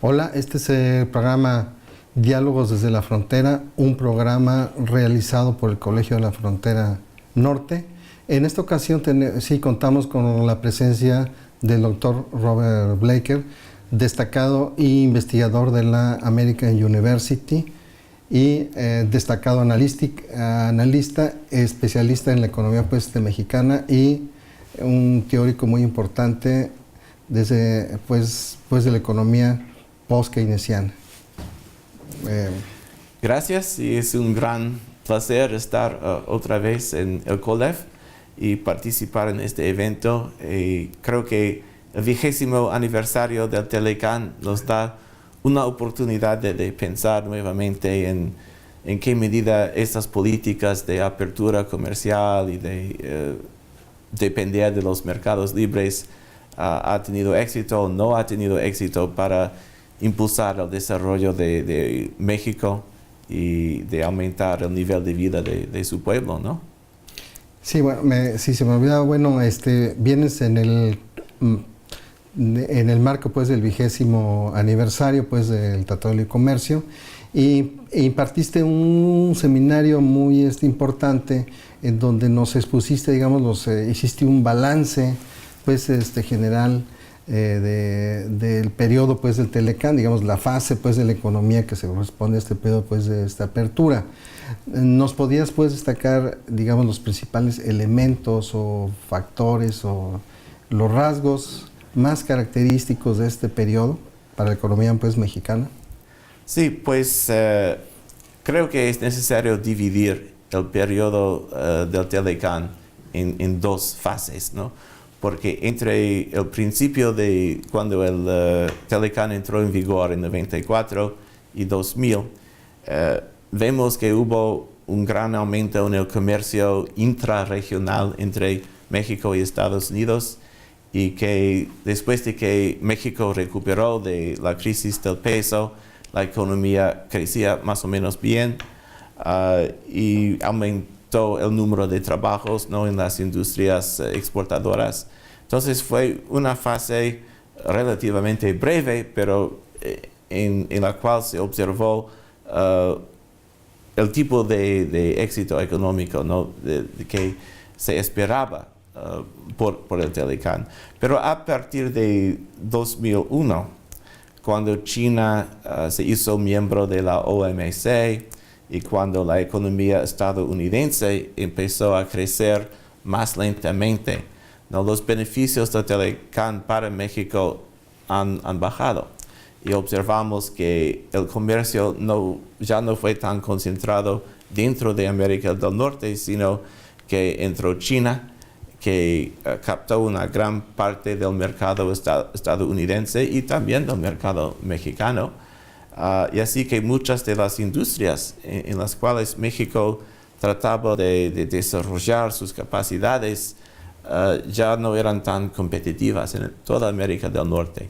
Hola, este es el programa Diálogos desde la Frontera, un programa realizado por el Colegio de la Frontera Norte. En esta ocasión sí contamos con la presencia del doctor Robert Blaker, destacado investigador de la American University y destacado analista, especialista en la economía mexicana y un teórico muy importante desde de la economía post-keynesiana. Gracias, y es un gran placer estar otra vez en el COLEF y participar en este evento. Creo que el 20º aniversario del Telecán nos da una oportunidad de pensar nuevamente en qué medida estas políticas de apertura comercial y de depender de los mercados libres ha tenido éxito o no ha tenido éxito para impulsar el desarrollo de México y de aumentar el nivel de vida de su pueblo, ¿no? Sí, bueno, si se me olvidaba, bueno, vienes en el marco del 20º aniversario del Tratado de Libre Comercio y impartiste un seminario muy importante en donde nos expusiste, digamos, hiciste un balance general del periodo del Telecán, digamos, la fase de la economía que se corresponde a este periodo de esta apertura. ¿Nos podías destacar, digamos, los principales elementos o factores o los rasgos más característicos de este periodo para la economía mexicana? Sí, creo que es necesario dividir el periodo del Telecán en dos fases, ¿no? Porque entre el principio de cuando el Telecán entró en vigor en 94 y 2000, vemos que hubo un gran aumento en el comercio intrarregional entre México y Estados Unidos, y que después de que México recuperó de la crisis del peso, la economía crecía más o menos bien y aumentó el número de trabajos, ¿no?, en las industrias exportadoras. Entonces fue una fase relativamente breve, pero en la cual se observó el tipo de éxito económico, ¿no?, que se esperaba por el Telecán. Pero a partir de 2001, cuando China se hizo miembro de la OMC y cuando la economía estadounidense empezó a crecer más lentamente, ¿no?, los beneficios del Telecán para México han bajado. Y observamos que el comercio ya no fue tan concentrado dentro de América del Norte, sino que entró China, que captó una gran parte del mercado estadounidense y también del mercado mexicano. Y así que muchas de las industrias en las cuales México trataba de desarrollar sus capacidades ya no eran tan competitivas en toda América del Norte.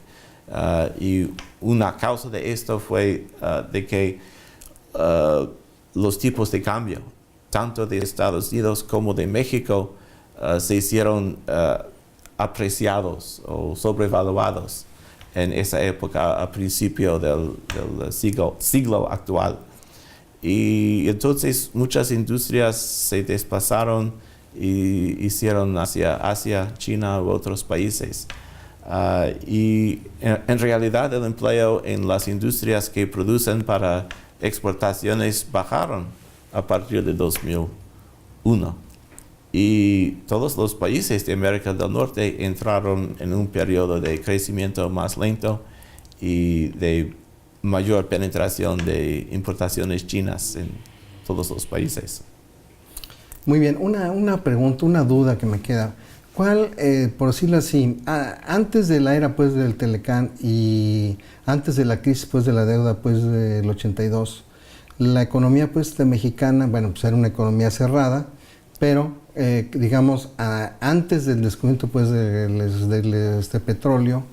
Y una causa de esto fue de que los tipos de cambio, tanto de Estados Unidos como de México, se hicieron apreciados o sobrevaluados en esa época, a principio del siglo actual. Y entonces muchas industrias se desplazaron y hicieron hacia Asia, China u otros países. Y en realidad el empleo en las industrias que producen para exportaciones bajaron a partir de 2001. Y todos los países de América del Norte entraron en un periodo de crecimiento más lento y de mayor penetración de importaciones chinas en todos los países. Muy bien, una pregunta, una duda que me queda. ¿Cuál, por decirlo así, antes de la era del Telecán y antes de la crisis de la deuda del 82, la economía mexicana, era una economía cerrada, pero digamos, antes del descubrimiento del petróleo,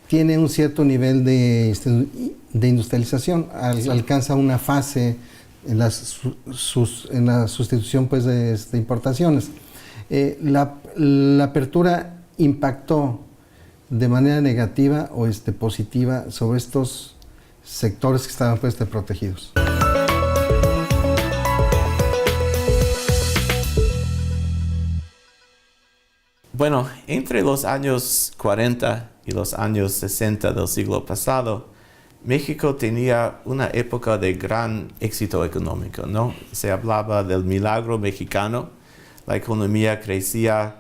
tiene un cierto nivel de industrialización, alcanza una fase en la sustitución de importaciones. La apertura impactó de manera negativa o positiva sobre estos sectores que estaban pues protegidos? Bueno, entre los años 40 y los años 60 del siglo pasado, México tenía una época de gran éxito económico, ¿no? Se hablaba del milagro mexicano. La economía crecía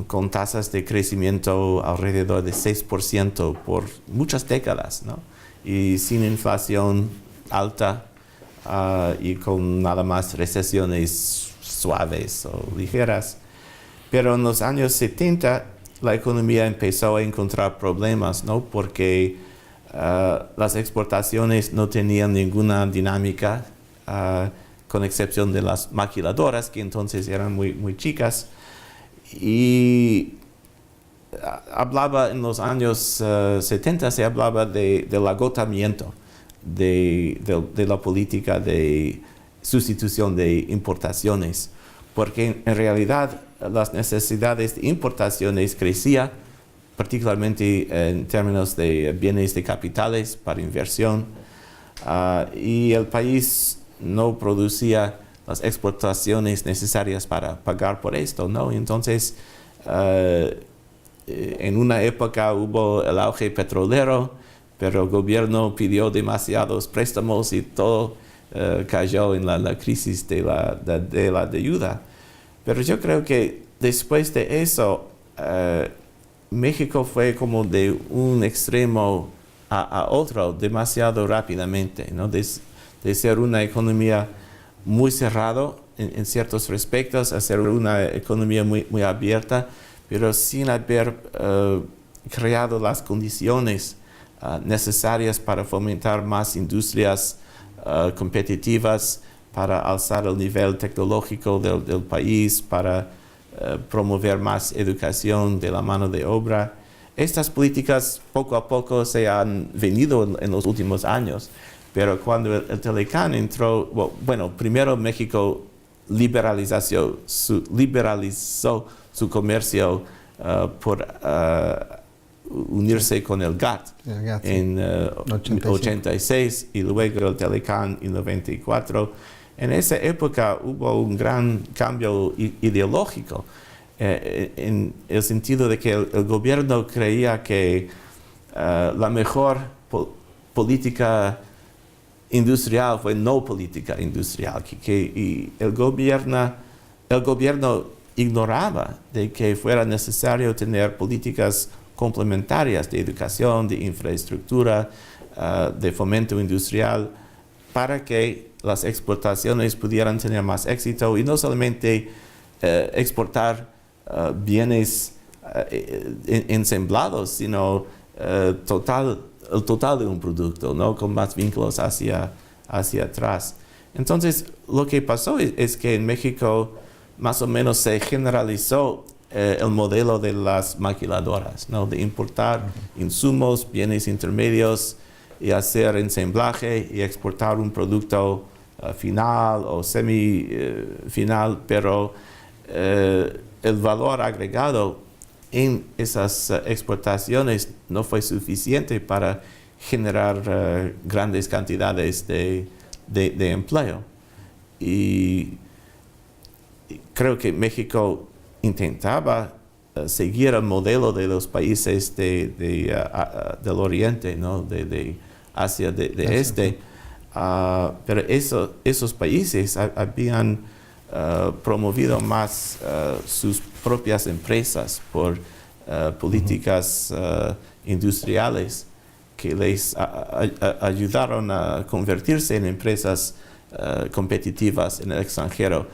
con tasas de crecimiento alrededor de 6% por muchas décadas, ¿no? Y sin inflación alta y con nada más recesiones suaves o ligeras. Pero en los años 70 la economía empezó a encontrar problemas, ¿no? Porque las exportaciones no tenían ninguna dinámica, con excepción de las maquiladoras, que entonces eran muy chicas. Y hablaba en los años 70, se hablaba del agotamiento de la política de sustitución de importaciones, porque en realidad las necesidades de importaciones crecían, particularmente en términos de bienes de capitales para inversión, y el país no producía las exportaciones necesarias para pagar por esto, ¿no? Entonces, en una época hubo el auge petrolero, pero el gobierno pidió demasiados préstamos y todo cayó en la crisis de la deuda. Pero yo creo que después de eso, México fue como de un extremo a otro demasiado rápidamente, ¿no? De ser una economía muy cerrada en ciertos aspectos a ser una economía muy abierta, pero sin haber creado las condiciones necesarias para fomentar más industrias competitivas, para alzar el nivel tecnológico del país, para promover más educación de la mano de obra. Estas políticas poco a poco se han venido en los últimos años, pero cuando el Telecán entró, bueno, primero México liberalizó su comercio por unirse con el GATT en 86 y luego el Telecán en 94. En esa época hubo un gran cambio ideológico, en el sentido de que el gobierno creía que la mejor política industrial fue no política industrial, y el gobierno ignoraba de que fuera necesario tener políticas complementarias de educación, de infraestructura, de fomento industrial, para que las exportaciones pudieran tener más éxito y no solamente exportar bienes ensamblados, sino el total de un producto, ¿no? Con más vínculos hacia atrás. Entonces, lo que pasó es que en México más o menos se generalizó el modelo de las maquiladoras, ¿no? De importar insumos, bienes intermedios y hacer ensamblaje y exportar un producto final o semi-final, pero el valor agregado en esas exportaciones no fue suficiente para generar grandes cantidades de empleo. Y creo que México intentaba seguir el modelo de los países del Oriente, ¿no? de Asia del Este, pero esos países habían promovido más sus propias empresas por políticas industriales que les ayudaron a convertirse en empresas competitivas en el extranjero.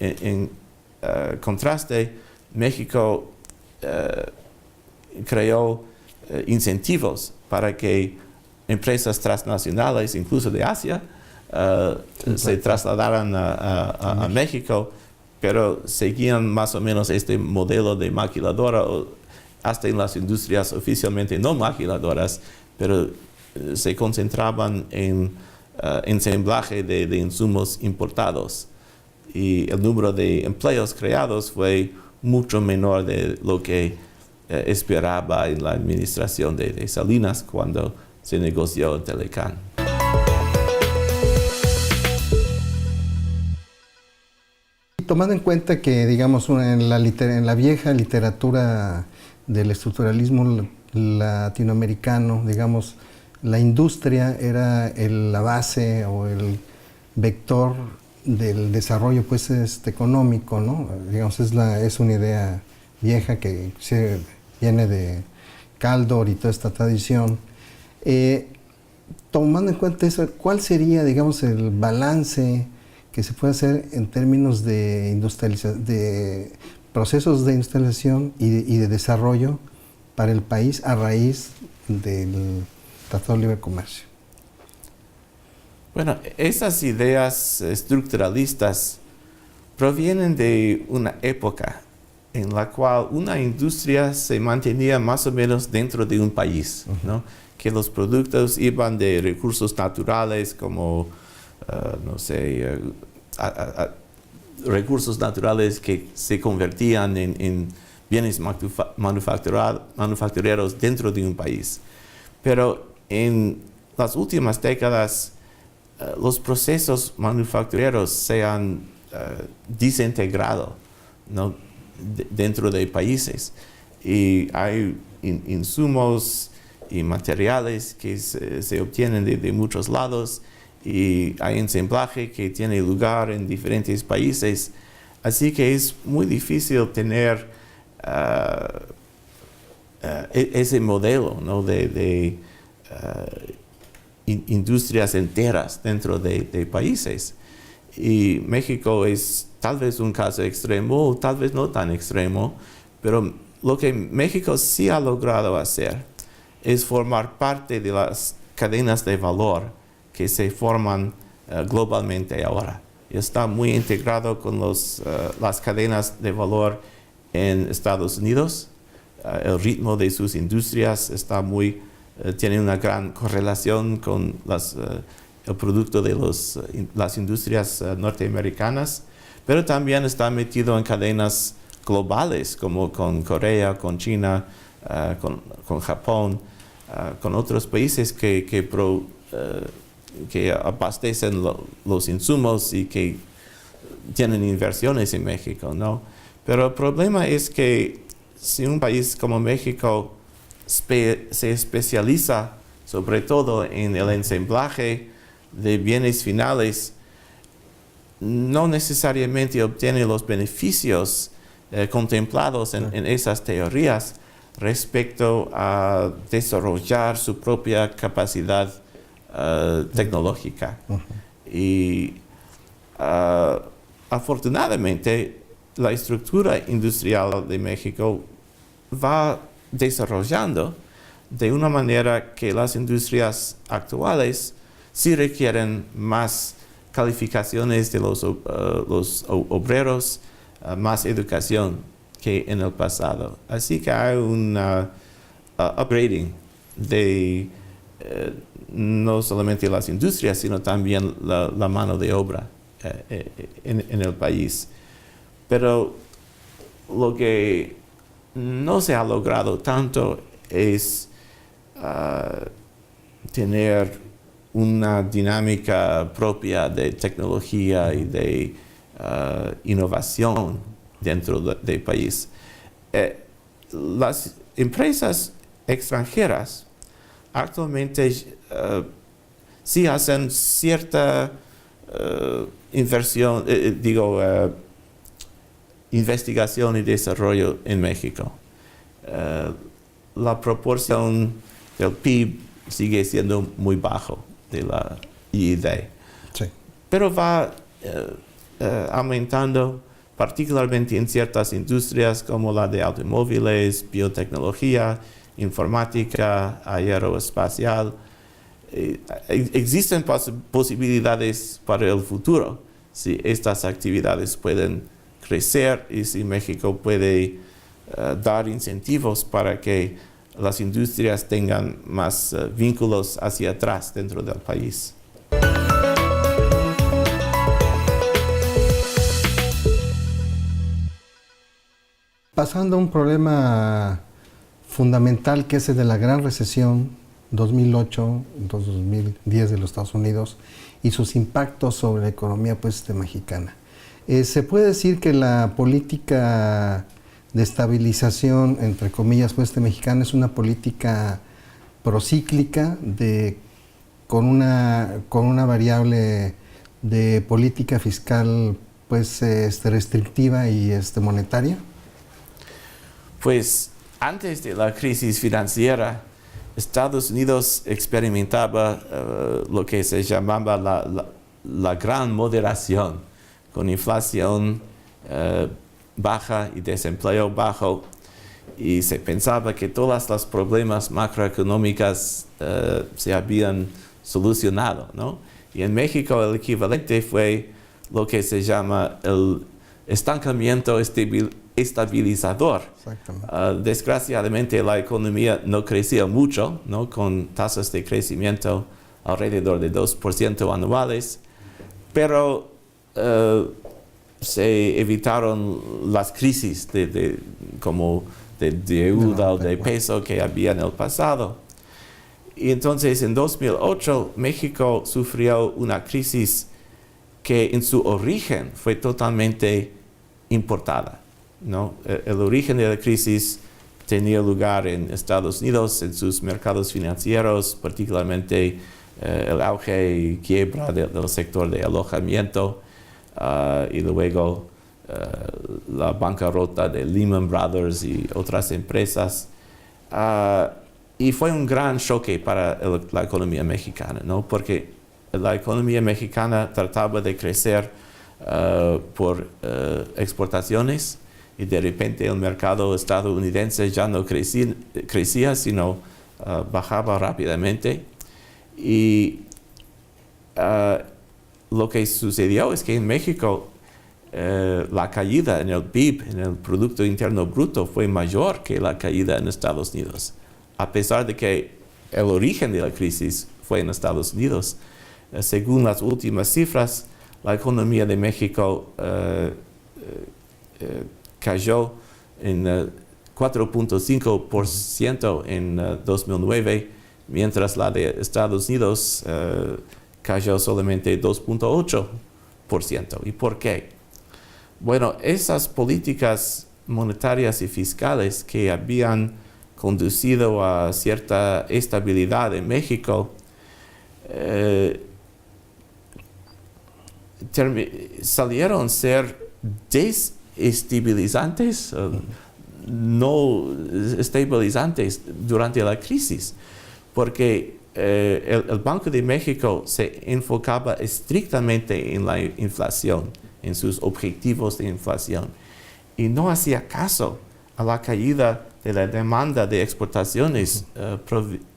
En contraste, México creó incentivos para que empresas transnacionales, incluso de Asia, se trasladaran a México, pero seguían más o menos este modelo de maquiladora, hasta en las industrias oficialmente no maquiladoras, pero se concentraban en ensamblaje de insumos importados. Y el número de empleos creados fue mucho menor de lo que esperaba en la administración de Salinas cuando se negoció el Telecán. Tomando en cuenta que, digamos, en la vieja literatura del estructuralismo latinoamericano, digamos, la industria era la base o el vector del desarrollo, pues, económico, ¿no? Digamos, es una idea vieja que viene de Kaldor y toda esta tradición. Tomando en cuenta eso, ¿cuál sería, digamos, el balance que se puede hacer en términos de procesos de industrialización y de desarrollo para el país a raíz del Tratado de Libre Comercio? Bueno, esas ideas estructuralistas provienen de una época en la cual una industria se mantenía más o menos dentro de un país, ¿no? Que los productos iban de recursos naturales como, no sé, recursos naturales que se convertían en bienes manufactureros dentro de un país. Pero en las últimas décadas, los procesos manufactureros se han desintegrado, ¿no? Dentro de países. Y hay insumos y materiales que se obtienen de muchos lados, y hay ensamblaje que tiene lugar en diferentes países. Así que es muy difícil tener ese modelo, ¿no? de industrias enteras dentro de países. Y México es tal vez un caso extremo, o tal vez no tan extremo, pero lo que México sí ha logrado hacer es formar parte de las cadenas de valor que se forman globalmente ahora. Y está muy integrado con las cadenas de valor en Estados Unidos. El ritmo de sus industrias tiene una gran correlación con el producto de las industrias norteamericanas, pero también está metido en cadenas globales como con Corea, con China, con Japón, con otros países que abastecen los insumos y que tienen inversiones en México, ¿no? Pero el problema es que si un país como México se especializa sobre todo en el ensamblaje de bienes finales, no necesariamente obtiene los beneficios contemplados en esas teorías respecto a desarrollar su propia capacidad tecnológica. Y afortunadamente la estructura industrial de México va desarrollando de una manera que las industrias actuales sí requieren más calificaciones de los obreros, más educación que en el pasado. Así que hay un upgrading de no solamente las industrias, sino también la mano de obra en el país. Pero lo que no se ha logrado tanto es tener una dinámica propia de tecnología y de innovación dentro del país. Las empresas extranjeras actualmente sí hacen cierta investigación y desarrollo en México. La proporción del PIB sigue siendo muy bajo de la IID. Sí. Pero va aumentando, particularmente en ciertas industrias como la de automóviles, biotecnología, informática, aeroespacial. Existen posibilidades para el futuro si estas actividades pueden crecer y si México puede dar incentivos para que las industrias tengan más vínculos hacia atrás dentro del país. Pasando a un problema fundamental, que es el de la gran recesión 2008-2010 de los Estados Unidos y sus impactos sobre la economía pues, mexicana. Se puede decir que la política de estabilización, entre comillas, pues, mexicana es una política procíclica con una variable de política fiscal pues, restrictiva y monetaria. Pues antes de la crisis financiera, Estados Unidos experimentaba lo que se llamaba la gran moderación, con inflación baja y desempleo bajo, y se pensaba que todos los problemas macroeconómicos se habían solucionado, ¿no? Y en México el equivalente fue lo que se llama el estancamiento estabilizador. Desgraciadamente la economía no crecía mucho, ¿no? Con tasas de crecimiento alrededor de 2% anuales, pero se evitaron las crisis como de deuda o de peso que había en el pasado. Y entonces en 2008 México sufrió una crisis que en su origen fue totalmente importada, ¿no? El origen de la crisis tenía lugar en Estados Unidos, en sus mercados financieros, particularmente el auge y quiebra del sector de alojamiento, y luego la bancarrota de Lehman Brothers y otras empresas. Y fue un gran choque para la economía mexicana, ¿no? Porque la economía mexicana trataba de crecer por exportaciones, y de repente el mercado estadounidense ya no crecía, sino bajaba rápidamente. Y lo que sucedió es que en México la caída en el PIB, en el Producto Interno Bruto, fue mayor que la caída en Estados Unidos, a pesar de que el origen de la crisis fue en Estados Unidos. Según las últimas cifras, la economía de México cayó en 4.5% en 2009, mientras la de Estados Unidos cayó solamente 2.8%. ¿Y por qué? Bueno, esas políticas monetarias y fiscales que habían conducido a cierta estabilidad en México salieron ser desestabilizantes, no estabilizantes durante la crisis, porque el Banco de México se enfocaba estrictamente en la inflación, en sus objetivos de inflación, y no hacía caso a la caída de la demanda de exportaciones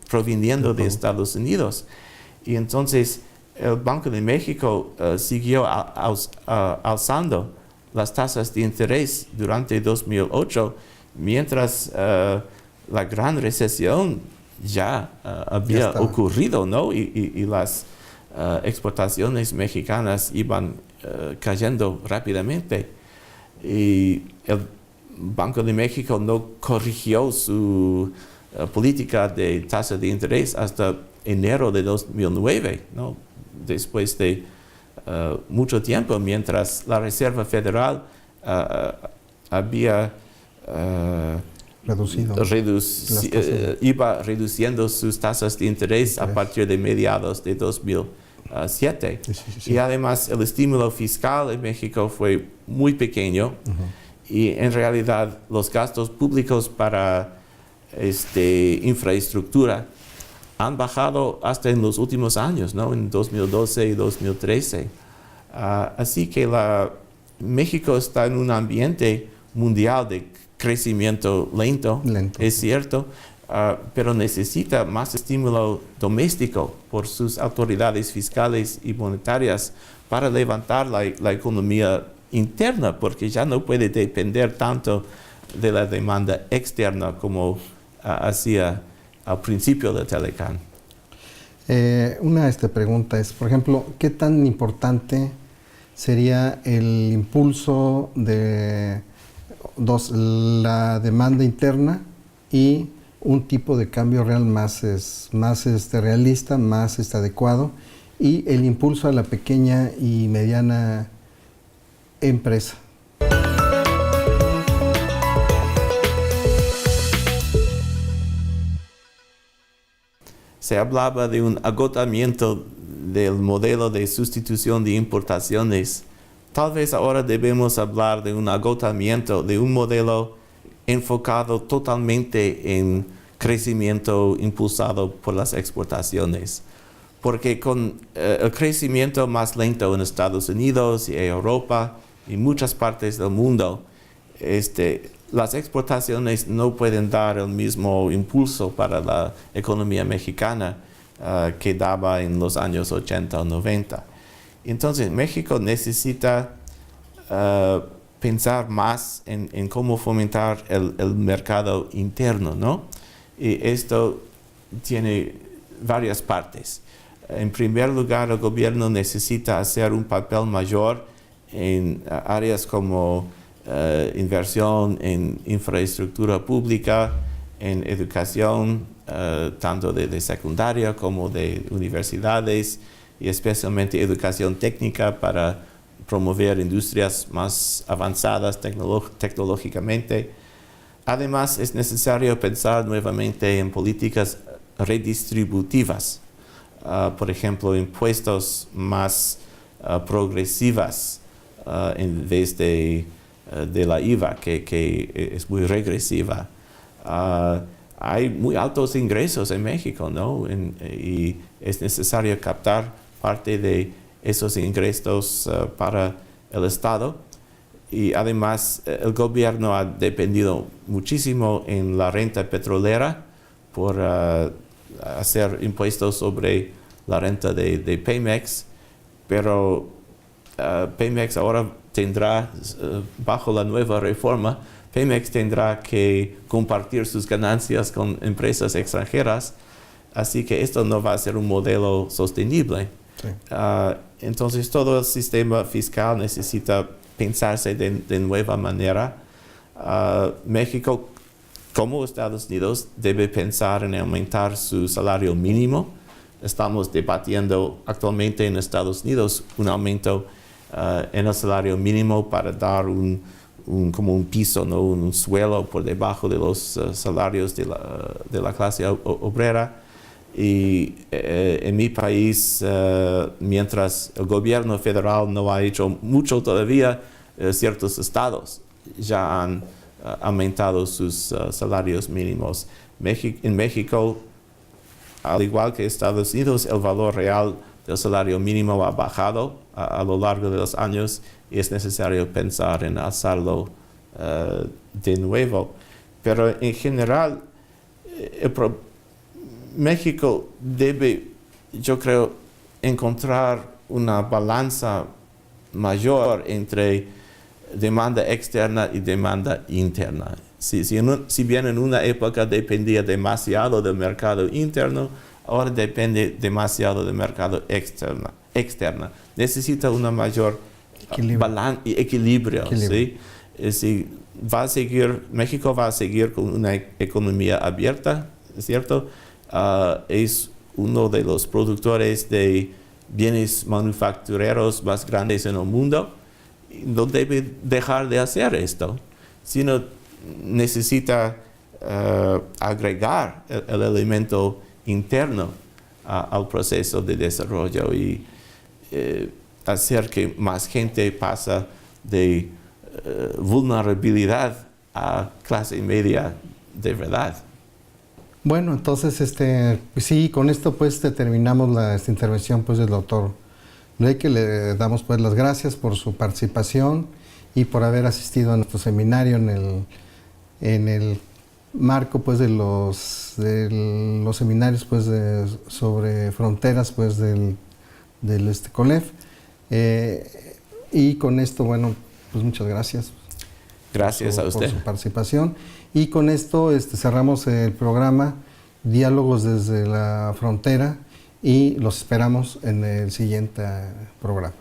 proviniendo de Estados Unidos. Y entonces el Banco de México siguió alzando las tasas de interés durante 2008, mientras la gran recesión ya había ocurrido, ¿no? Y las exportaciones mexicanas iban cayendo rápidamente. Y el Banco de México no corrigió su política de tasa de interés hasta enero de 2009, ¿no? Después de mucho tiempo, mientras la Reserva Federal había iba reduciendo sus tasas de interés a partir de mediados de 2007. Sí. Y además el estímulo fiscal en México fue muy pequeño, y en realidad los gastos públicos para infraestructura han bajado hasta en los últimos años, ¿no? En 2012 y 2013. Así que México está en un ambiente mundial de crecimiento lento. Es cierto, pero necesita más estímulo doméstico por sus autoridades fiscales y monetarias para levantar la economía interna, porque ya no puede depender tanto de la demanda externa como hacía al principio de Telecán. Una pregunta es, por ejemplo, ¿qué tan importante sería el impulso de la demanda interna y un tipo de cambio real más realista, más adecuado, y el impulso a la pequeña y mediana empresa. Se hablaba de un agotamiento del modelo de sustitución de importaciones. Tal vez ahora debemos hablar de un agotamiento de un modelo enfocado totalmente en crecimiento impulsado por las exportaciones. Porque con el crecimiento más lento en Estados Unidos y Europa y muchas partes del mundo, las exportaciones no pueden dar el mismo impulso para la economía mexicana que daba en los años 80 o 90. Entonces, México necesita pensar más en cómo fomentar el mercado interno, ¿no? Y esto tiene varias partes. En primer lugar, el gobierno necesita hacer un papel mayor en áreas como inversión en infraestructura pública, en educación, tanto de secundaria como de universidades, y especialmente educación técnica para promover industrias más avanzadas tecnológicamente. Además, es necesario pensar nuevamente en políticas redistributivas, por ejemplo, impuestos más progresivas en vez de la IVA, que es muy regresiva. Hay muy altos ingresos en México, ¿no? Y es necesario captar parte de esos ingresos para el Estado. Y además, el gobierno ha dependido muchísimo en la renta petrolera por hacer impuestos sobre la renta de Pemex, pero Pemex ahora tendrá, bajo la nueva reforma, Pemex tendrá que compartir sus ganancias con empresas extranjeras, así que esto no va a ser un modelo sostenible. Sí. Entonces, todo el sistema fiscal necesita pensarse de nueva manera. México, como Estados Unidos, debe pensar en aumentar su salario mínimo. Estamos debatiendo actualmente en Estados Unidos un aumento en el salario mínimo para dar como un piso, ¿no? Un suelo por debajo de los salarios de la clase obrera. Y en mi país, mientras el gobierno federal no ha hecho mucho todavía, ciertos estados ya han aumentado sus salarios mínimos. En México, al igual que Estados Unidos, el valor real del salario mínimo ha bajado a lo largo de los años y es necesario pensar en alzarlo de nuevo. Pero en general, México debe, yo creo, encontrar una balanza mayor entre demanda externa y demanda interna. Si bien en una época dependía demasiado del mercado interno, ahora depende demasiado del mercado externa. Necesita una mayor equilibrio. ¿Sí? México va a seguir con una economía abierta, ¿cierto? Es uno de los productores de bienes manufactureros más grandes en el mundo. No debe dejar de hacer esto, sino necesita agregar el elemento interno al proceso de desarrollo y hacer que más gente pase de vulnerabilidad a clase media de verdad. Bueno, entonces, pues sí, con esto pues terminamos esta intervención pues del doctor Blake, que le damos pues las gracias por su participación y por haber asistido a nuestro seminario en el marco pues de los seminarios pues sobre fronteras pues del COLEF. Y con esto, bueno, pues muchas gracias. Gracias a usted. Por su participación. Y con esto cerramos el programa Diálogos desde la Frontera y los esperamos en el siguiente programa.